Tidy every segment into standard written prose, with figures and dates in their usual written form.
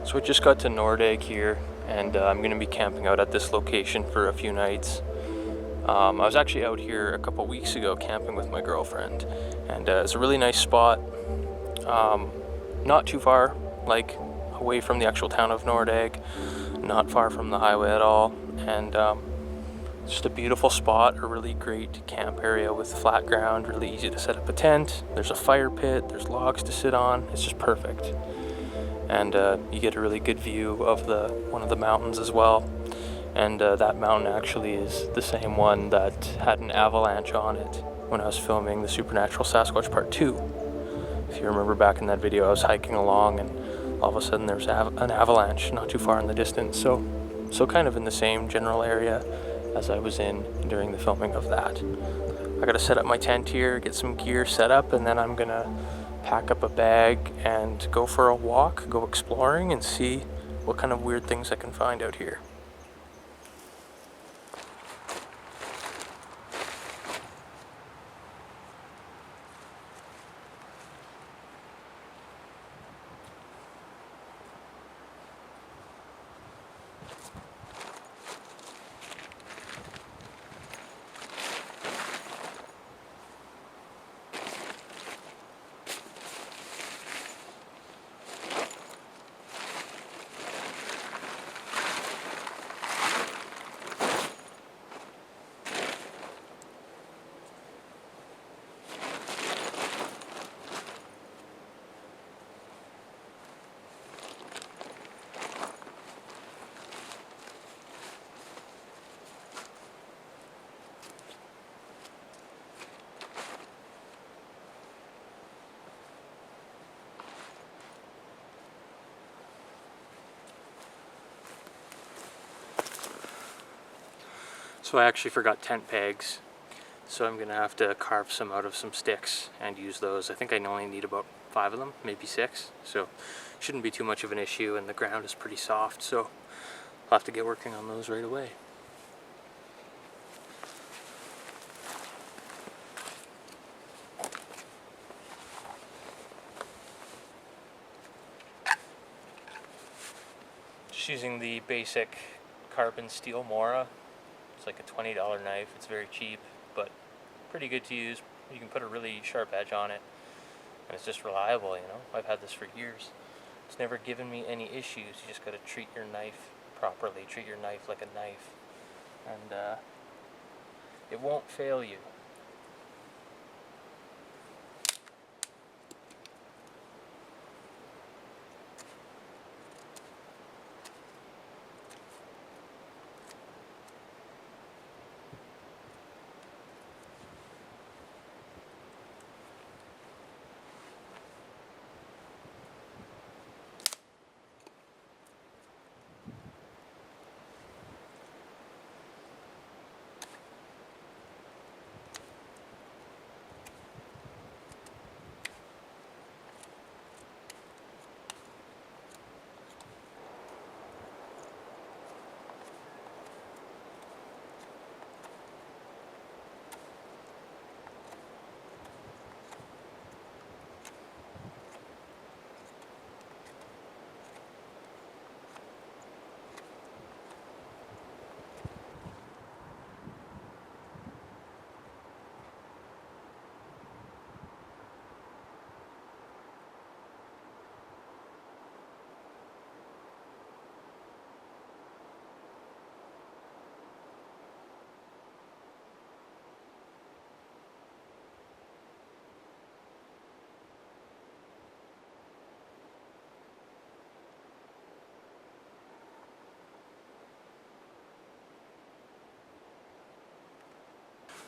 So I just got to Nordegg here, and I'm going to be camping out at this location for a few nights. I was actually out here a couple weeks ago camping with my girlfriend, and it's a really nice spot. Not too far, like away from the actual town of Nordegg, not far from the highway at all, and just a beautiful spot, a really great camp area with flat ground, really easy to set up a tent. There's a fire pit, there's logs to sit on, it's just perfect. And you get a really good view of one of the mountains as well. And that mountain actually is the same one that had an avalanche on it when I was filming the Supernatural Sasquatch Part 2. If you remember back in that video, I was hiking along and all of a sudden there's an avalanche not too far in the distance. So kind of in the same general area as I was in during the filming of that. I gotta set up my tent here, get some gear set up, and then I'm gonna pack up a bag and go for a walk, go exploring, and see what kind of weird things I can find out here. So I actually forgot tent pegs, so I'm gonna have to carve some out of some sticks and use those. I think I only need about 5 of them, maybe 6, so shouldn't be too much of an issue, and the ground is pretty soft, so I'll have to get working on those right away. Just using the basic carbon steel Mora. It's like a $20 knife. It's very cheap, but pretty good to use. You can put a really sharp edge on it, and it's just reliable, you know. I've had this for years. It's never given me any issues. You just got to treat your knife properly. Treat your knife like a knife, and it won't fail you.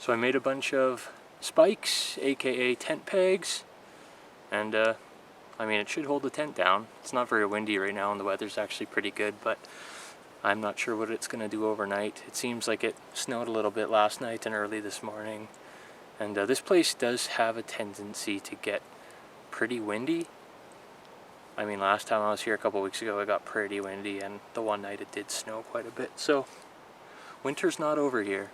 So I made a bunch of spikes, aka tent pegs, and I mean, it should hold the tent down. It's not very windy right now and the weather's actually pretty good, but I'm not sure what it's going to do overnight. It seems like it snowed a little bit last night and early this morning, and this place does have a tendency to get pretty windy. I mean, last time I was here a couple weeks ago it got pretty windy, and the one night it did snow quite a bit, so winter's not over here.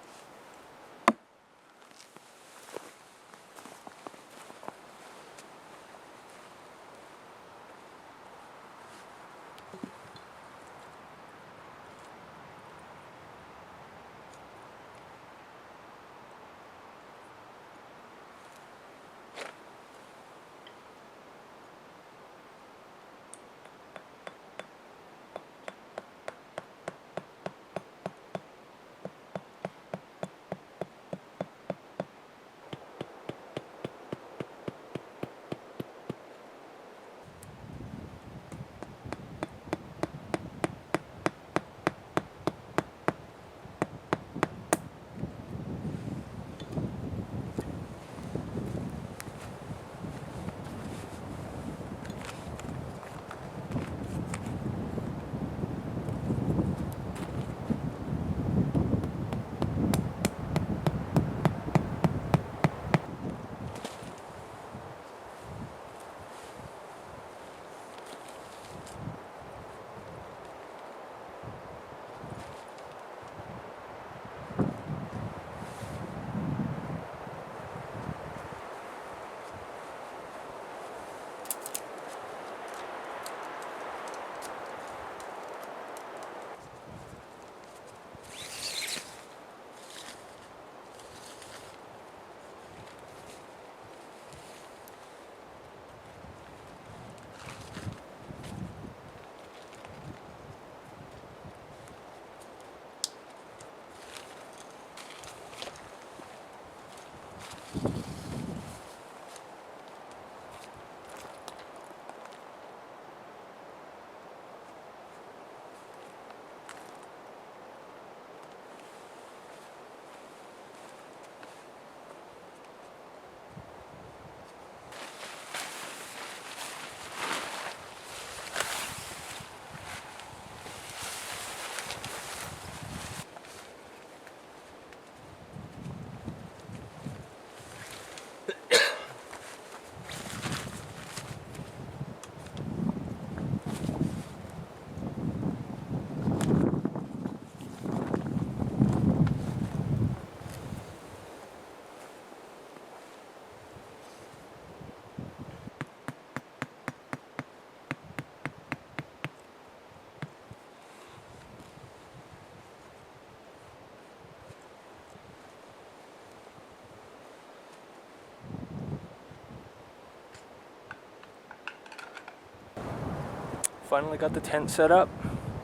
finally got the tent set up,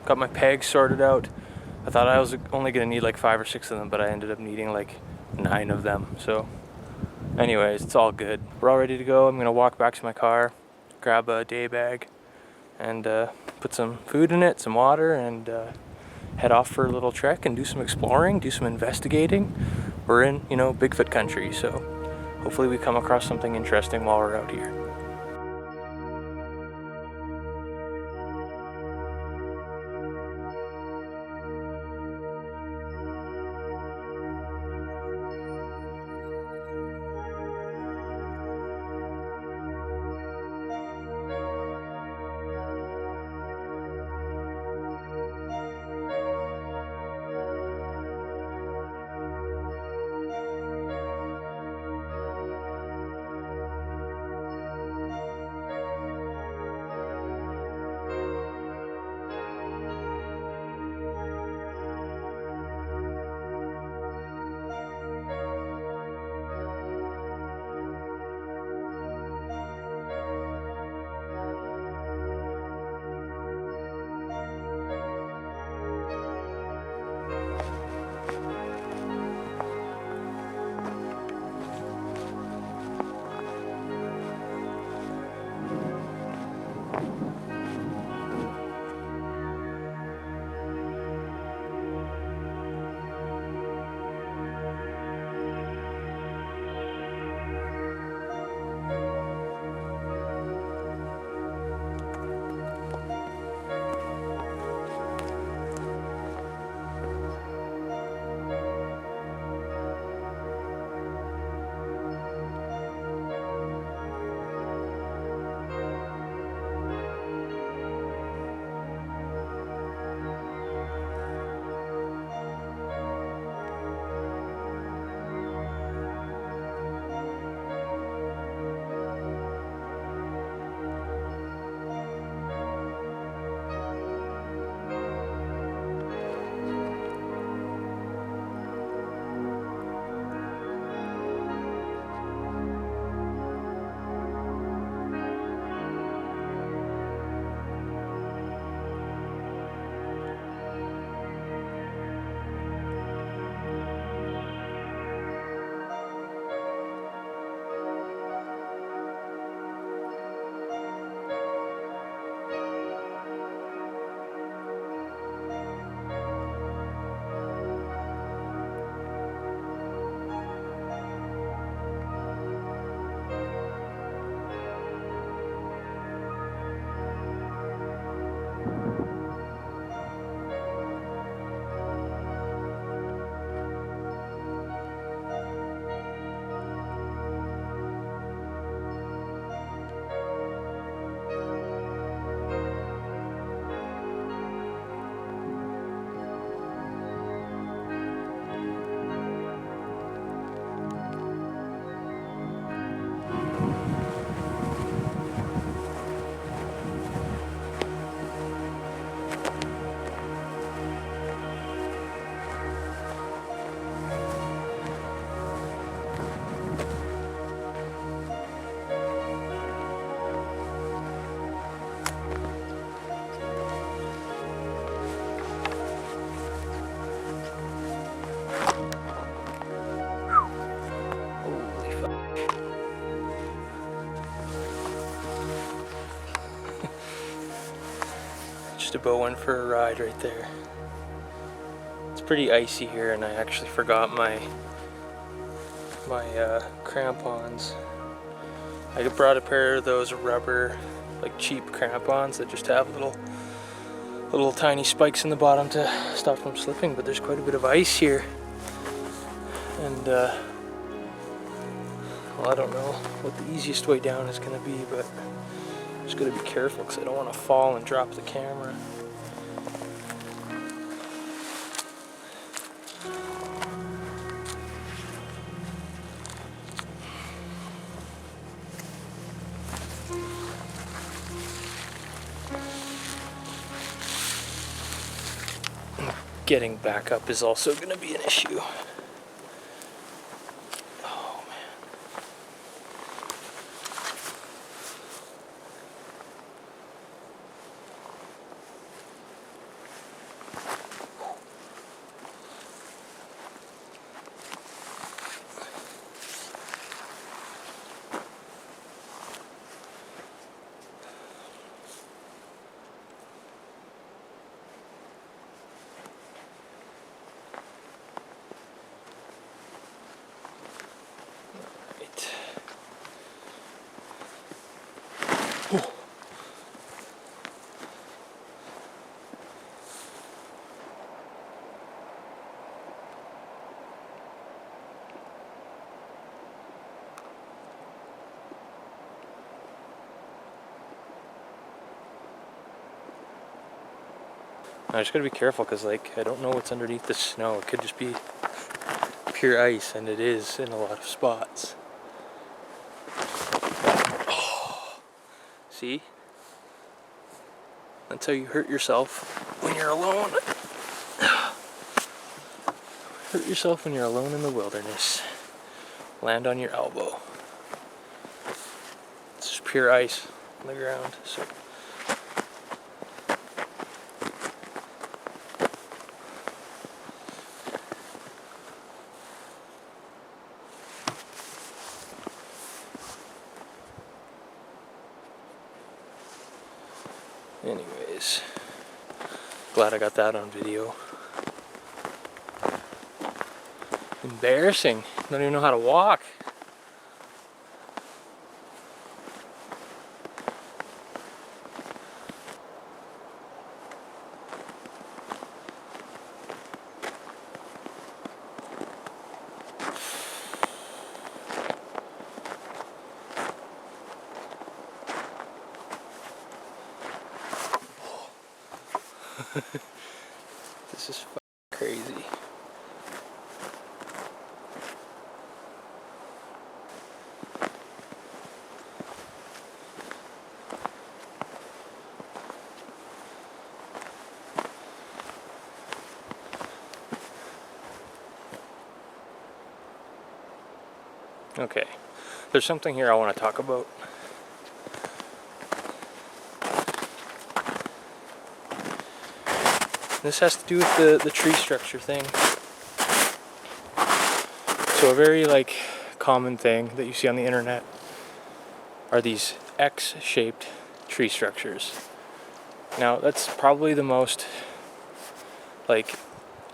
got my pegs sorted out. I thought I was only gonna need like 5 or 6 of them, but I ended up needing like 9 of them. So anyways, it's all good. We're all ready to go. I'm gonna walk back to my car, grab a day bag, and put some food in it, some water, and head off for a little trek and do some exploring, do some investigating. We're in, Bigfoot country, so hopefully we come across something interesting while we're out here. Just about went for a ride right there. It's pretty icy here, and I actually forgot my crampons. I brought a pair of those rubber, like cheap crampons that just have little tiny spikes in the bottom to stop from slipping, but there's quite a bit of ice here. And well, I don't know what the easiest way down is gonna be, but just gotta be careful because I don't want to fall and drop the camera. Getting back up is also gonna be an issue. I just gotta be careful because, like, I don't know what's underneath the snow. It could just be pure ice, and it is in a lot of spots. Oh, see? That's how you hurt yourself when you're alone. Hurt yourself when you're alone in the wilderness. Land on your elbow. It's just pure ice on the ground. So. Anyways, glad I got that on video. Embarrassing. Don't even know how to walk. This is crazy. Okay, there's something here I want to talk about. This has to do with the tree structure thing. So a very common thing that you see on the internet are these X-shaped tree structures. Now that's probably the most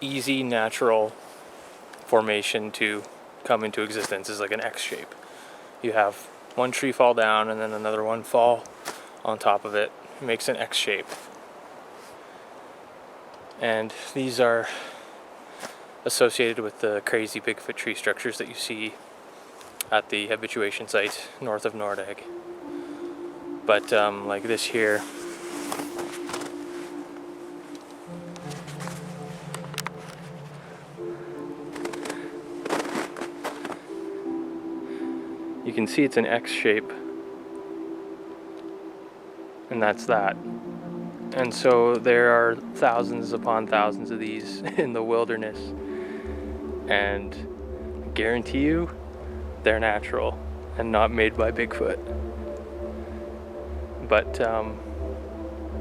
easy natural formation to come into existence, is like an X shape. You have one tree fall down and then another one fall on top of it. It makes an X shape. And these are associated with the crazy Bigfoot tree structures that you see at the habituation site north of Nordegg. But like this here, you can see it's an X shape, and that's that. And so there are thousands upon thousands of these in the wilderness, and I guarantee you they're natural and not made by Bigfoot. But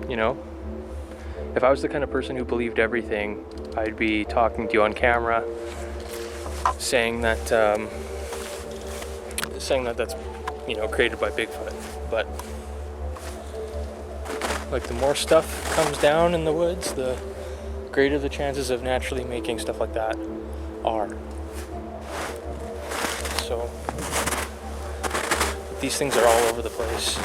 you know, if I was the kind of person who believed everything, I'd be talking to you on camera saying that that's, you know, created by Bigfoot. But the more stuff comes down in the woods, the greater the chances of naturally making stuff like that are. So these things are all over the place.